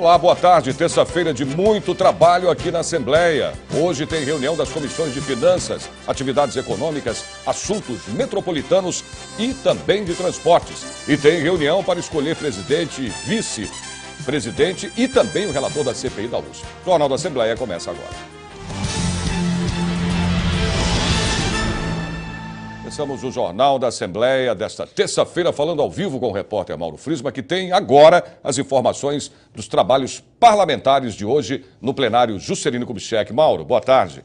Olá, boa tarde. Terça-feira de muito trabalho aqui na Assembleia. Hoje tem reunião das comissões de Finanças, Atividades Econômicas, Assuntos Metropolitanos e também de Transportes. E tem reunião para escolher presidente, vice-presidente e também o relator da CPI da USP. O Jornal da Assembleia começa agora. Começamos o Jornal da Assembleia desta terça-feira, falando ao vivo com o repórter Mauro Friesman, que tem agora as informações dos trabalhos parlamentares de hoje no plenário Juscelino Kubitschek. Mauro, boa tarde.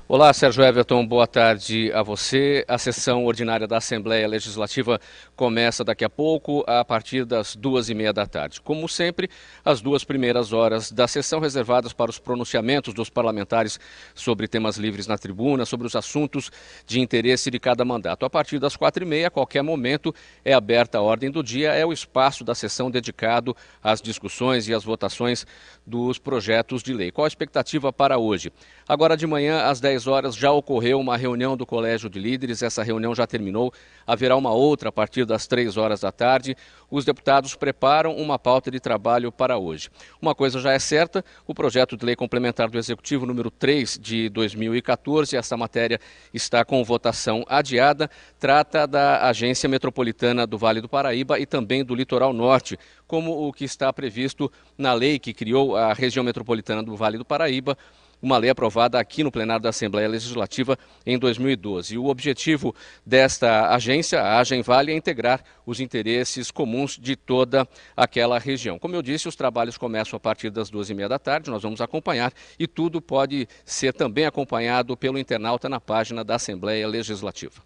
Olá, Sérgio Everton, boa tarde a você. A sessão ordinária da Assembleia Legislativa começa daqui a pouco, a partir das 2h30 da tarde. Como sempre, as 2 primeiras horas da sessão reservadas para os pronunciamentos dos parlamentares sobre temas livres na tribuna, sobre os assuntos de interesse de cada mandato. A partir das 4h30, a qualquer momento, é aberta a ordem do dia, é o espaço da sessão dedicado às discussões e às votações dos projetos de lei. Qual a expectativa para hoje? Agora de manhã, às 10 horas, já ocorreu uma reunião do Colégio de Líderes, essa reunião já terminou, haverá uma outra a partir das 3 horas da tarde. Os deputados preparam uma pauta de trabalho para hoje. Uma coisa já é certa, o projeto de lei complementar do Executivo número 3 de 2014, essa matéria está com votação adiada, trata da Agência Metropolitana do Vale do Paraíba e também do Litoral Norte, como o que está previsto na lei que criou a região metropolitana do Vale do Paraíba, uma lei aprovada aqui no plenário da Assembleia Legislativa em 2012. E o objetivo desta agência, a Agenvale, é integrar os interesses comuns de toda aquela região. Como eu disse, os trabalhos começam a partir das 2h30 da tarde, nós vamos acompanhar e tudo pode ser também acompanhado pelo internauta na página da Assembleia Legislativa.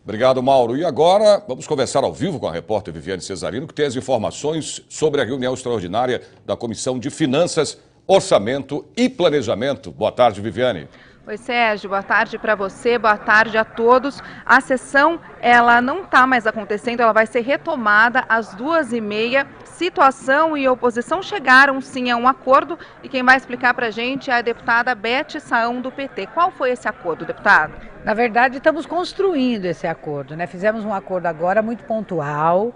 Obrigado, Mauro. E agora vamos conversar ao vivo com a repórter Viviane Cesarino, que tem as informações sobre a reunião extraordinária da Comissão de Finanças, Orçamento e Planejamento. Boa tarde, Viviane. Oi, Sérgio, boa tarde para você, boa tarde a todos. A sessão, ela não está mais acontecendo, ela vai ser retomada às 2h30. Situação e oposição chegaram sim a um acordo e quem vai explicar para a gente é a deputada Beth Saão do PT. Qual foi esse acordo, deputada? Na verdade, estamos construindo esse acordo, né? Fizemos um acordo agora muito pontual,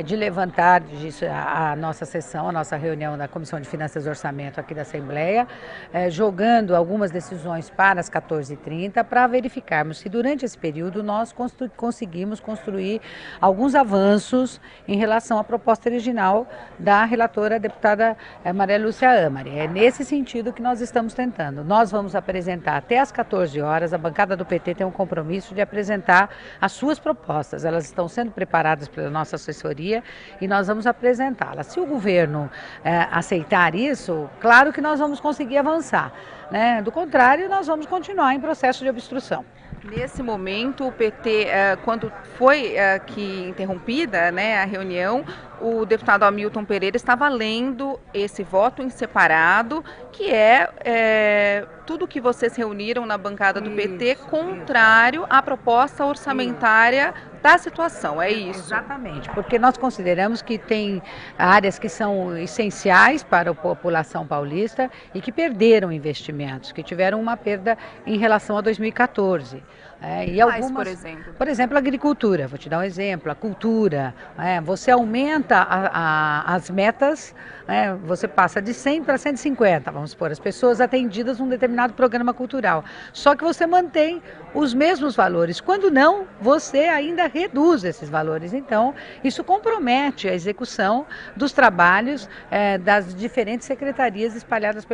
de levantar a nossa sessão, a nossa reunião da Comissão de Finanças e Orçamento aqui da Assembleia, jogando algumas decisões para as 14h30, para verificarmos se durante esse período nós conseguimos construir alguns avanços em relação à proposta original da relatora deputada Maria Lúcia Amari. É nesse sentido que nós estamos tentando. Nós vamos apresentar até às 14 horas, a bancada do PT tem um compromisso de apresentar as suas propostas. Elas estão sendo preparadas pela nossa assessoria e nós vamos apresentá-las. Se o governo aceitar isso, claro que nós vamos conseguir avançar, né? Do contrário, nós vamos continuar em processo de obstrução. Nesse momento, o PT, quando foi aqui interrompida, né, a reunião, o deputado Hamilton Pereira estava lendo esse voto em separado, que é tudo que vocês reuniram na bancada do PT, contrário à proposta orçamentária da situação, é isso? Exatamente, porque nós consideramos que tem áreas que são essenciais para a população paulista e que perderam investimentos, que tiveram uma perda em relação a 2014. E algumas, por exemplo? Por exemplo, a agricultura, vou te dar um exemplo, a cultura, você aumenta as metas, você passa de 100 para 150, vamos supor, as pessoas atendidas num determinado programa cultural, só que você mantém os mesmos valores, quando não, você ainda reduz esses valores, então isso compromete a execução dos trabalhos das diferentes secretarias espalhadas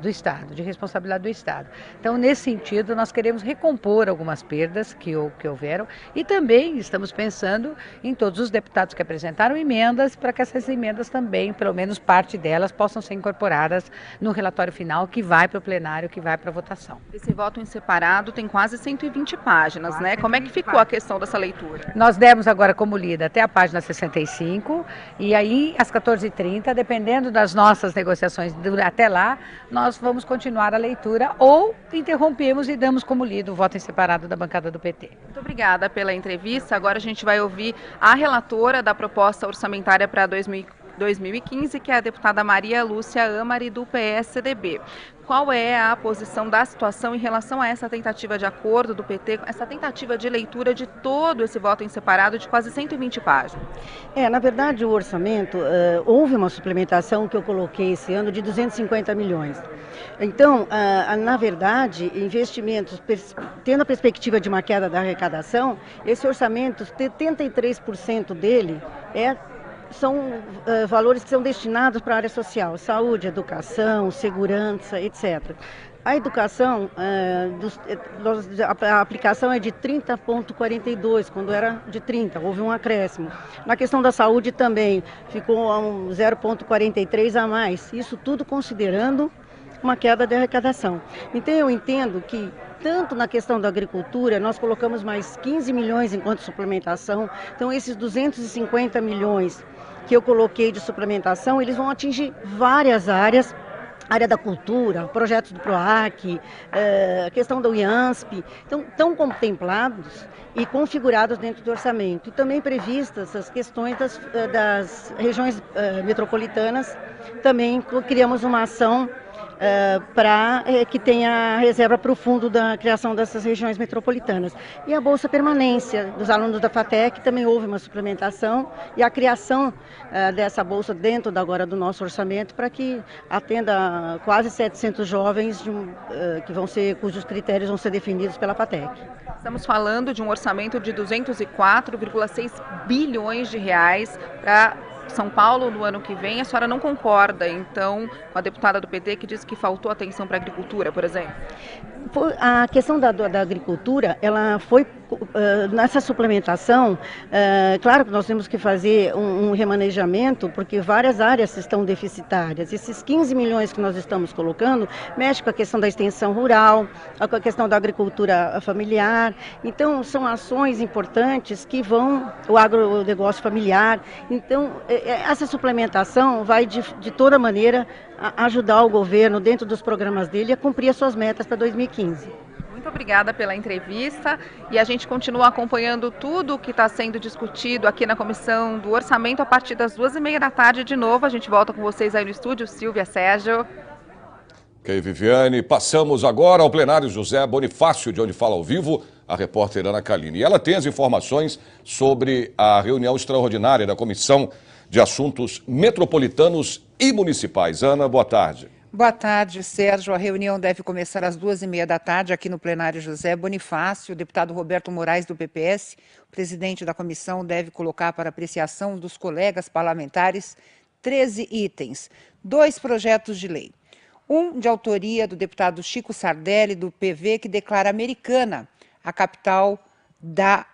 do Estado, de responsabilidade do Estado. Então, nesse sentido, nós queremos recompor algumas perdas que houveram e também estamos pensando em todos os deputados que apresentaram emendas para que essas emendas também, pelo menos parte delas, possam ser incorporadas no relatório final que vai para o plenário, que vai para a votação. Esse voto em separado tem quase 120 páginas, né? Como é que ficou a questão dessa leitura? Nós demos agora como lida até a página 65 e aí às 14h30, dependendo das nossas negociações até lá, nós vamos continuar a leitura ou interrompemos e damos como lido o voto em separado da bancada do PT. Muito obrigada pela entrevista. Agora a gente vai ouvir a relatora da proposta orçamentária para 2014. 2015, que é a deputada Maria Lúcia Amari, do PSDB. Qual é a posição da situação em relação a essa tentativa de acordo do PT, essa tentativa de leitura de todo esse voto em separado de quase 120 páginas? Na verdade, o orçamento, houve uma suplementação que eu coloquei esse ano de 250 milhões. Então, na verdade, investimentos, tendo a perspectiva de uma queda da arrecadação, esse orçamento, 73% dele são valores que são destinados para a área social, saúde, educação, segurança, etc. A educação, a aplicação é de 30,42, quando era de 30, houve um acréscimo. Na questão da saúde também, ficou a 0,43 a mais, isso tudo considerando uma queda de arrecadação. Então eu entendo que tanto na questão da agricultura, nós colocamos mais 15 milhões enquanto suplementação, então esses 250 milhões que eu coloquei de suplementação, eles vão atingir várias áreas, área da cultura, projetos do PROAC, a questão do IANSP, então estão contemplados e configurados dentro do orçamento. E também previstas as questões das regiões metropolitanas, também criamos uma ação para que tenha reserva para o fundo da criação dessas regiões metropolitanas. E a Bolsa Permanência dos alunos da FATEC também houve uma suplementação e a criação dessa bolsa dentro do nosso orçamento para que atenda quase 700 jovens cujos critérios vão ser definidos pela FATEC. Estamos falando de um orçamento de 204,6 bilhões de reais para São Paulo no ano que vem. A senhora não concorda, então, com a deputada do PT que disse que faltou atenção para a agricultura, por exemplo? A questão da agricultura, ela foi nessa suplementação, claro que nós temos que fazer um remanejamento, porque várias áreas estão deficitárias. Esses 15 milhões que nós estamos colocando mexe com a questão da extensão rural, com a questão da agricultura familiar. Então, são ações importantes que vão, o agronegócio familiar. Então, essa suplementação vai, de toda maneira, ajudar o governo, dentro dos programas dele, a cumprir as suas metas para 2015. Muito obrigada pela entrevista e a gente continua acompanhando tudo o que está sendo discutido aqui na Comissão do Orçamento a partir das 2h30 da tarde de novo. A gente volta com vocês aí no estúdio, Silvia, Sérgio. Ok, Viviane. Passamos agora ao plenário José Bonifácio, de onde fala ao vivo a repórter Ana Kaline. E ela tem as informações sobre a reunião extraordinária da Comissão de Assuntos Metropolitanos e Municipais. Ana, boa tarde. Boa tarde, Sérgio. A reunião deve começar às 2h30 da tarde aqui no plenário José Bonifácio. O deputado Roberto Moraes, do PPS, presidente da comissão, deve colocar para apreciação dos colegas parlamentares 13 itens, 2 projetos de lei. Um de autoria do deputado Chico Sardelli, do PV, que declara Americana a capital da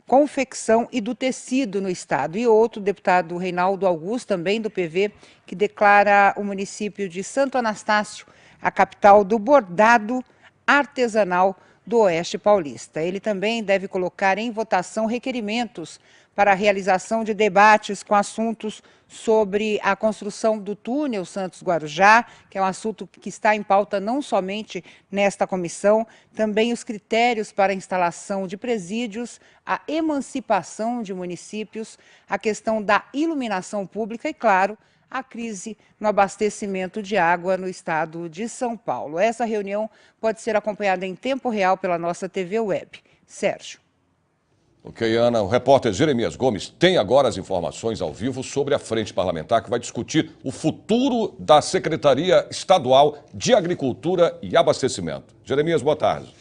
confecção e do tecido no estado. E outro, deputado Reinaldo Augusto, também do PV, que declara o município de Santo Anastácio a capital do bordado artesanal do Oeste Paulista. Ele também deve colocar em votação requerimentos para a realização de debates com assuntos sobre a construção do túnel Santos-Guarujá, que é um assunto que está em pauta não somente nesta comissão, também os critérios para a instalação de presídios, a emancipação de municípios, a questão da iluminação pública e, claro, a crise no abastecimento de água no estado de São Paulo. Essa reunião pode ser acompanhada em tempo real pela nossa TV Web. Sérgio. Ok, Ana. O repórter Jeremias Gomes tem agora as informações ao vivo sobre a frente parlamentar que vai discutir o futuro da Secretaria Estadual de Agricultura e Abastecimento. Jeremias, boa tarde.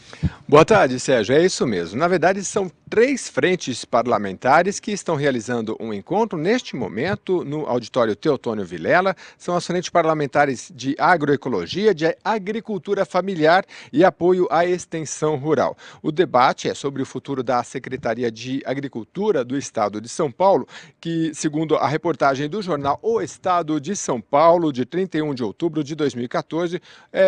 Boa tarde, Sérgio. É isso mesmo. Na verdade, são 3 frentes parlamentares que estão realizando um encontro neste momento no auditório Teotônio Vilela. São as frentes parlamentares de agroecologia, de agricultura familiar e apoio à extensão rural. O debate é sobre o futuro da Secretaria de Agricultura do Estado de São Paulo, que, segundo a reportagem do jornal O Estado de São Paulo, de 31 de outubro de 2014,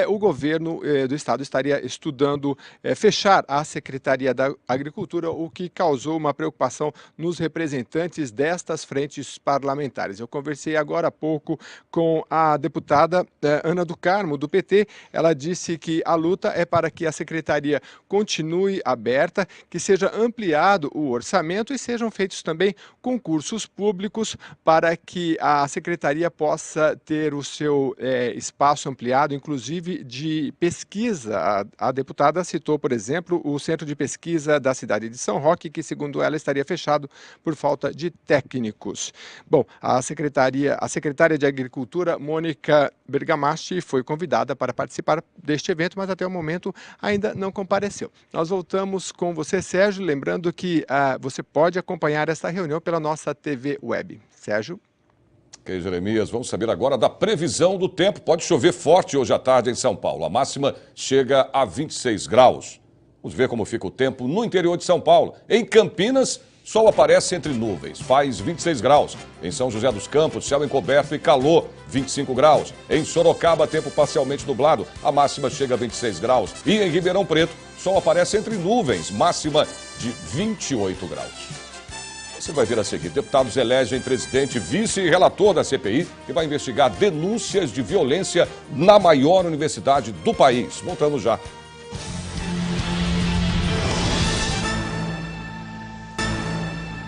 o governo do Estado estaria estudando fechar a Secretaria da Agricultura, o que causou uma preocupação nos representantes destas frentes parlamentares. Eu conversei agora há pouco com a deputada Ana do Carmo, do PT. Ela disse que a luta é para que a secretaria continue aberta, que seja ampliado o orçamento e sejam feitos também concursos públicos para que a secretaria possa ter o seu espaço ampliado, inclusive de pesquisa. A deputada citou, por exemplo, o Centro de Pesquisa da cidade de São Roque, que, segundo ela, estaria fechado por falta de técnicos. Bom, a secretária de Agricultura, Mônica Bergamaschi, foi convidada para participar deste evento, mas até o momento ainda não compareceu. Nós voltamos com você, Sérgio, lembrando que você pode acompanhar esta reunião pela nossa TV Web. Sérgio? Ok, Jeremias, vamos saber agora da previsão do tempo. Pode chover forte hoje à tarde em São Paulo. A máxima chega a 26 graus. Vamos ver como fica o tempo no interior de São Paulo. Em Campinas, sol aparece entre nuvens, faz 26 graus. Em São José dos Campos, céu encoberto e calor, 25 graus. Em Sorocaba, tempo parcialmente nublado, a máxima chega a 26 graus. E em Ribeirão Preto, sol aparece entre nuvens, máxima de 28 graus. Você vai ver a seguir, deputados elegem presidente, vice e relator da CPI, que vai investigar denúncias de violência na maior universidade do país. Voltamos já.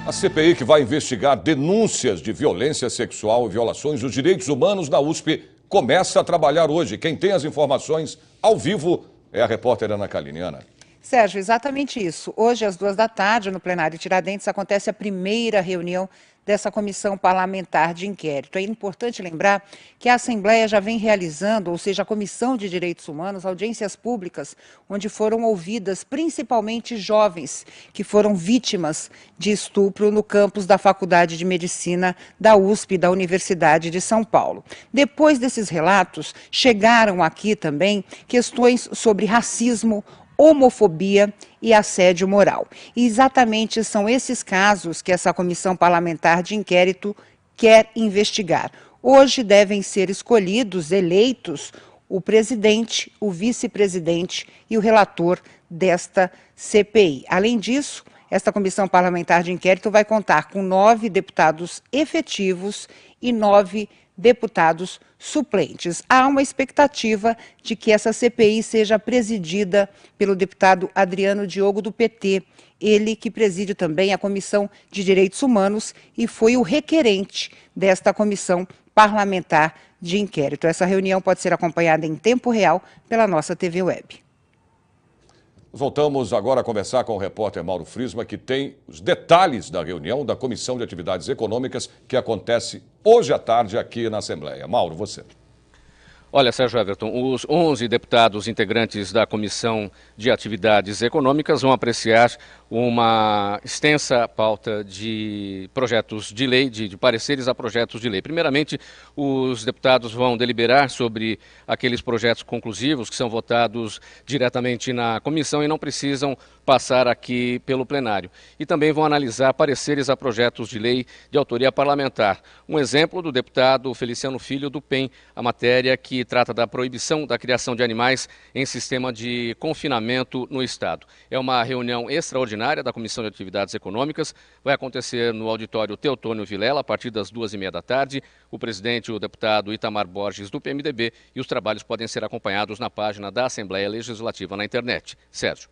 A CPI, que vai investigar denúncias de violência sexual e violações dos direitos humanos na USP, começa a trabalhar hoje. Quem tem as informações ao vivo é a repórter Ana Caliniana. Sérgio, exatamente isso. Hoje, às 14h, no plenário Tiradentes, acontece a primeira reunião dessa comissão parlamentar de inquérito. É importante lembrar que a Assembleia já vem realizando, ou seja, a Comissão de Direitos Humanos, audiências públicas, onde foram ouvidas principalmente jovens que foram vítimas de estupro no campus da Faculdade de Medicina da USP, da Universidade de São Paulo. Depois desses relatos, chegaram aqui também questões sobre racismo, homofobia e assédio moral. E exatamente são esses casos que essa comissão parlamentar de inquérito quer investigar. Hoje devem ser escolhidos, eleitos, o presidente, o vice-presidente e o relator desta CPI. Além disso, esta comissão parlamentar de inquérito vai contar com 9 deputados efetivos e 9 deputados suplentes. Há uma expectativa de que essa CPI seja presidida pelo deputado Adriano Diogo, do PT, ele que preside também a Comissão de Direitos Humanos e foi o requerente desta comissão parlamentar de inquérito. Essa reunião pode ser acompanhada em tempo real pela nossa TV Web. Voltamos agora a conversar com o repórter Mauro Friesma, que tem os detalhes da reunião da Comissão de Atividades Econômicas que acontece hoje à tarde aqui na Assembleia. Mauro, você. Olha, Sérgio Everton, os 11 deputados integrantes da Comissão de Atividades Econômicas vão apreciar uma extensa pauta de projetos de lei, de pareceres a projetos de lei. Primeiramente, os deputados vão deliberar sobre aqueles projetos conclusivos que são votados diretamente na comissão e não precisam passar aqui pelo plenário. E também vão analisar pareceres a projetos de lei de autoria parlamentar. Um exemplo do deputado Feliciano Filho, do PEN, a matéria que trata da proibição da criação de animais em sistema de confinamento no Estado. É uma reunião extraordinária da Comissão de Atividades Econômicas. Vai acontecer no auditório Teotônio Vilela, a partir das 14h30. O presidente, o deputado Itamar Borges, do PMDB, e os trabalhos podem ser acompanhados na página da Assembleia Legislativa na internet. Sérgio.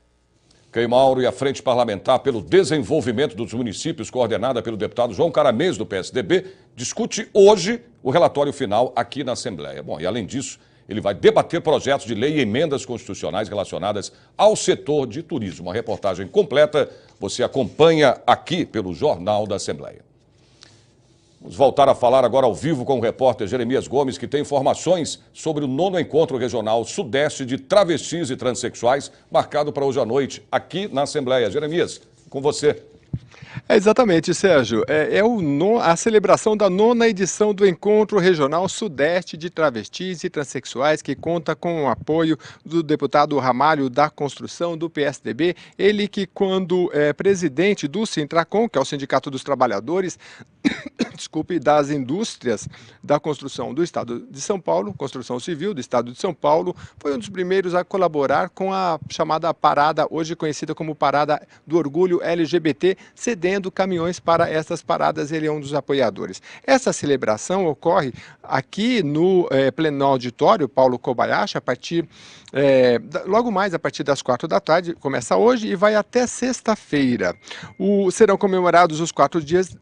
Ok, Mauro, e a Frente Parlamentar pelo Desenvolvimento dos Municípios, coordenada pelo deputado João Caramês, do PSDB, discute hoje o relatório final aqui na Assembleia. Bom, e além disso, ele vai debater projetos de lei e emendas constitucionais relacionadas ao setor de turismo. A reportagem completa você acompanha aqui pelo Jornal da Assembleia. Vamos voltar a falar agora ao vivo com o repórter Jeremias Gomes, que tem informações sobre o 9º Encontro Regional Sudeste de Travestis e Transsexuais, marcado para hoje à noite, aqui na Assembleia. Jeremias, com você. Exatamente, Sérgio. A celebração da 9ª edição do Encontro Regional Sudeste de Travestis e Transsexuais, que conta com o apoio do deputado Ramalho da Construção, do PSDB. Ele que, quando é presidente do Sintracom, que é o Sindicato dos Trabalhadores, das indústrias da construção do Estado de São Paulo, construção civil do Estado de São Paulo, foi um dos primeiros a colaborar com a chamada parada, hoje conhecida como Parada do Orgulho LGBT, cedendo caminhões para essas paradas. Ele é um dos apoiadores. Essa celebração ocorre aqui no pleno auditório Paulo Kobayashi, a partir logo mais a partir das 4 da tarde, começa hoje e vai até sexta-feira. Serão comemorados os 4 dias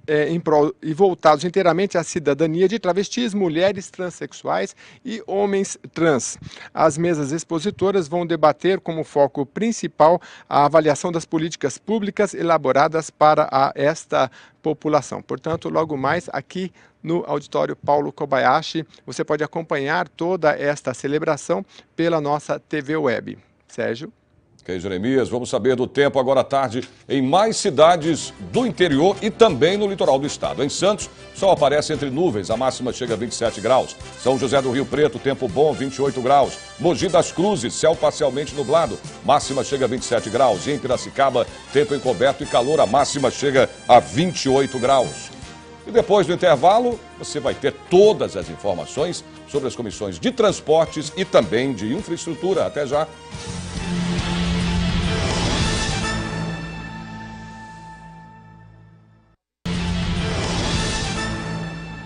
e voltados inteiramente à cidadania de travestis, mulheres transexuais e homens trans. As mesas expositoras vão debater como foco principal a avaliação das políticas públicas elaboradas para esta população. Portanto, logo mais aqui no auditório Paulo Kobayashi, você pode acompanhar toda esta celebração pela nossa TV Web. Sérgio. Ok, Jeremias, vamos saber do tempo agora à tarde em mais cidades do interior e também no litoral do estado. Em Santos, sol aparece entre nuvens, a máxima chega a 27 graus. São José do Rio Preto, tempo bom, 28 graus. Mogi das Cruzes, céu parcialmente nublado, máxima chega a 27 graus. E em Piracicaba, tempo encoberto e calor, a máxima chega a 28 graus. E depois do intervalo, você vai ter todas as informações sobre as comissões de transportes e também de infraestrutura. Até já.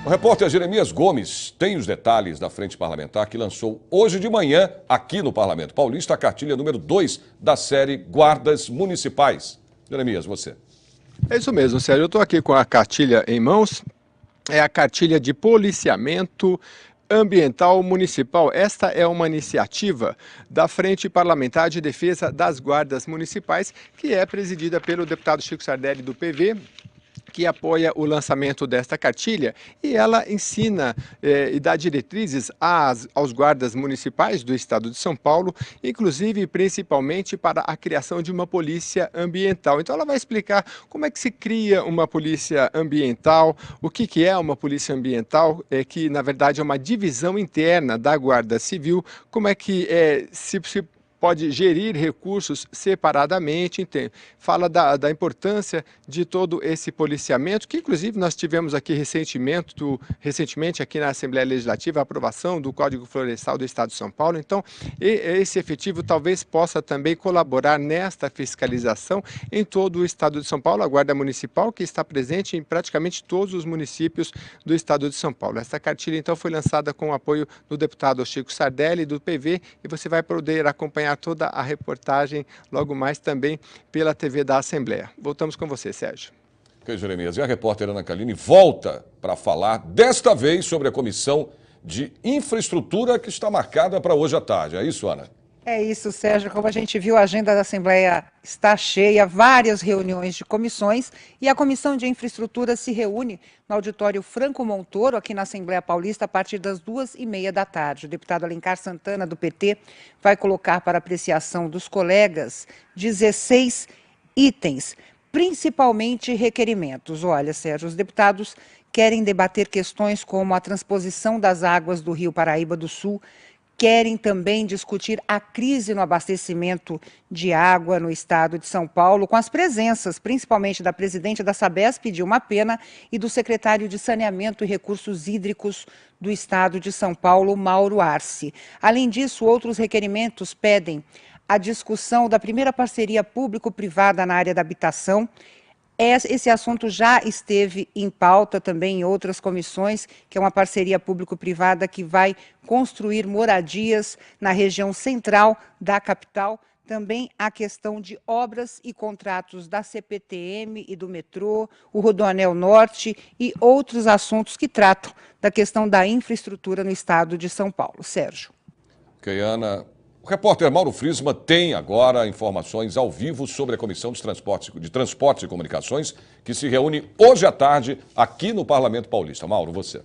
O repórter Jeremias Gomes tem os detalhes da Frente Parlamentar que lançou hoje de manhã, aqui no Parlamento Paulista, a cartilha número 2 da série Guardas Municipais. Jeremias, você. É isso mesmo, Sérgio. Eu estou aqui com a cartilha em mãos. É a cartilha de policiamento ambiental municipal. Esta é uma iniciativa da Frente Parlamentar de Defesa das Guardas Municipais, que é presidida pelo deputado Chico Sardelli do PV, que apoia o lançamento desta cartilha, e ela ensina e dá diretrizes aos guardas municipais do estado de São Paulo, inclusive principalmente para a criação de uma polícia ambiental. Então ela vai explicar como é que se cria uma polícia ambiental, o que é uma polícia ambiental, que na verdade é uma divisão interna da Guarda Civil, como é que se pode gerir recursos separadamente, fala da importância de todo esse policiamento, que inclusive nós tivemos aqui recentemente aqui na Assembleia Legislativa a aprovação do Código Florestal do Estado de São Paulo. Então, esse efetivo talvez possa também colaborar nesta fiscalização em todo o Estado de São Paulo, a Guarda Municipal, que está presente em praticamente todos os municípios do Estado de São Paulo. Essa cartilha, então, foi lançada com o apoio do deputado Chico Sardelli, do PV, e você vai poder acompanhar toda a reportagem logo mais também pela TV da Assembleia. Voltamos com você, Sérgio. Ok, Jeremias. E a repórter Ana Calini volta para falar desta vez sobre a Comissão de Infraestrutura que está marcada para hoje à tarde. É isso, Ana? É isso, Sérgio. Como a gente viu, a agenda da Assembleia está cheia, várias reuniões de comissões, e a Comissão de Infraestrutura se reúne no auditório Franco Montoro, aqui na Assembleia Paulista, a partir das 2h30 da tarde. O deputado Alencar Santana, do PT, vai colocar para apreciação dos colegas 16 itens, principalmente requerimentos. Olha, Sérgio, os deputados querem debater questões como a transposição das águas do Rio Paraíba do Sul, querem também discutir a crise no abastecimento de água no estado de São Paulo, com as presenças, principalmente da presidente da Sabesp, Dilma Pena, e do secretário de Saneamento e Recursos Hídricos do estado de São Paulo, Mauro Arce. Além disso, outros requerimentos pedem a discussão da primeira parceria público-privada na área da habitação. Esse assunto já esteve em pauta também em outras comissões, que é uma parceria público-privada que vai construir moradias na região central da capital. Também a questão de obras e contratos da CPTM e do metrô, o Rodoanel Norte e outros assuntos que tratam da questão da infraestrutura no estado de São Paulo. Sérgio. Ok, Ana. O repórter Mauro Friesman tem agora informações ao vivo sobre a Comissão de Transportes e Comunicações, que se reúne hoje à tarde aqui no Parlamento Paulista. Mauro, você.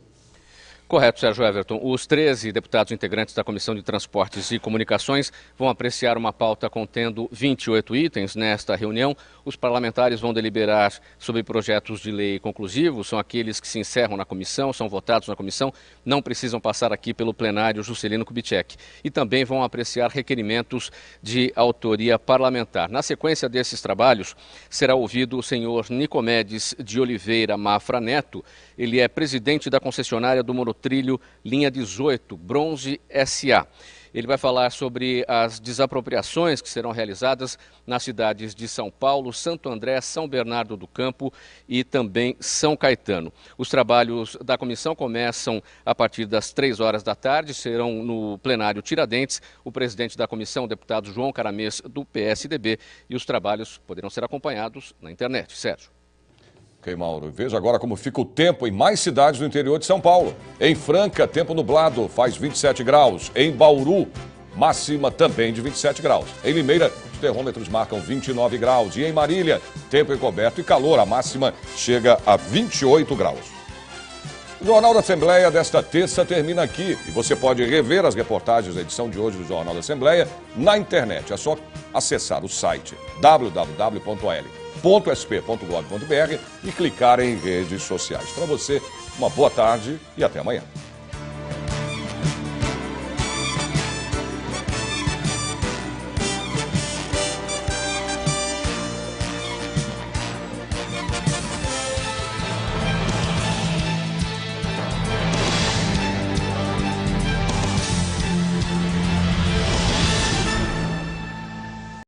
Correto, Sérgio Everton. Os 13 deputados integrantes da Comissão de Transportes e Comunicações vão apreciar uma pauta contendo 28 itens nesta reunião. Os parlamentares vão deliberar sobre projetos de lei conclusivos, são aqueles que se encerram na comissão, são votados na comissão, não precisam passar aqui pelo plenário Juscelino Kubitschek. E também vão apreciar requerimentos de autoria parlamentar. Na sequência desses trabalhos, será ouvido o senhor Nicomedes de Oliveira Mafra Neto. Ele é presidente da concessionária do monotrilho Linha 18, Bronze SA. Ele vai falar sobre as desapropriações que serão realizadas nas cidades de São Paulo, Santo André, São Bernardo do Campo e também São Caetano. Os trabalhos da comissão começam a partir das 3 horas da tarde, serão no plenário Tiradentes. O presidente da comissão, o deputado João Caramês, do PSDB, e os trabalhos poderão ser acompanhados na internet. Sérgio. Ok, Mauro. Veja agora como fica o tempo em mais cidades do interior de São Paulo. Em Franca, tempo nublado, faz 27 graus. Em Bauru, máxima também de 27 graus. Em Limeira, os termômetros marcam 29 graus. E em Marília, tempo encoberto e calor. A máxima chega a 28 graus. O Jornal da Assembleia desta terça termina aqui. E você pode rever as reportagens da edição de hoje do Jornal da Assembleia na internet. É só acessar o site www.sp.gov.br e clicar em redes sociais. Para você, uma boa tarde e até amanhã.